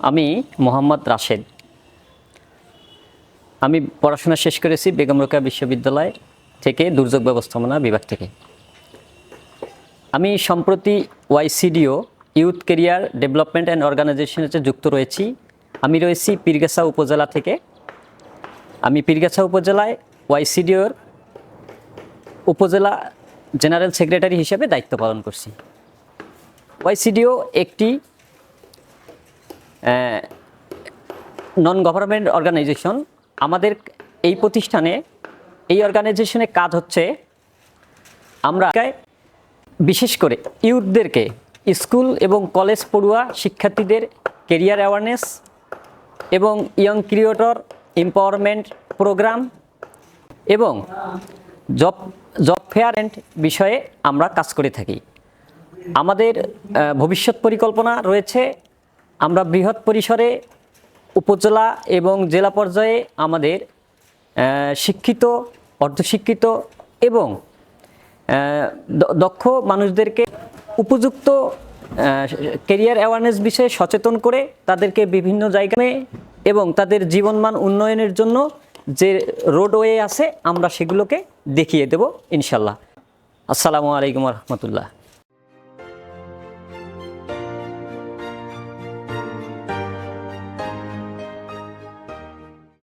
আমি মোহাম্মদ রাশেদ। আমি পড়াশোনা শেষ করেছি বেগম রোকেয়া বিশ্ববিদ্যালয় থেকে, দুর্যোগ ব্যবস্থাপনা বিভাগ থেকে। আমি সম্প্রতি ওয়াইসিডিও ইউথ ক্যারিয়ার ডেভেলপমেন্ট অ্যান্ড অর্গানাইজেশনের সাথে যুক্ত রয়েছি। আমি রয়েছি পীরগাছা উপজেলা থেকে। আমি পীরগাছা উপজেলায় ওয়াইসিডিওর উপজেলা জেনারেল সেক্রেটারি হিসেবে দায়িত্ব পালন করছি। ওয়াইসিডিও একটি নন গভর্নমেন্ট অর্গানাইজেশন। আমাদের এই প্রতিষ্ঠানে, এই অর্গানাইজেশনের কাজ হচ্ছে আমরা বিশেষ করে ইউথদেরকে, স্কুল এবং কলেজ পড়ুয়া শিক্ষার্থীদের কেরিয়ার অ্যাওয়ারনেস এবং ইয়ং ক্রিয়েটর এম্পাওয়ারমেন্ট প্রোগ্রাম এবং জব ফেয়ার বিষয়ে আমরা কাজ করে থাকি। আমাদের ভবিষ্যৎ পরিকল্পনা রয়েছে, আমরা বৃহৎ পরিসরে উপজেলা এবং জেলা পর্যায়ে আমাদের শিক্ষিত, অর্ধশিক্ষিত এবং দক্ষ মানুষদেরকে উপযুক্ত ক্যারিয়ার অ্যাওয়ারনেস বিষয়ে সচেতন করে তাদেরকে বিভিন্ন জায়গায় এবং তাদের জীবনমান উন্নয়নের জন্য যে রোডওয়ে আছে আমরা সেগুলোকে দেখিয়ে দেব ইনশাল্লাহ। আসসালামু আলাইকুম রহমতুল্লাহ।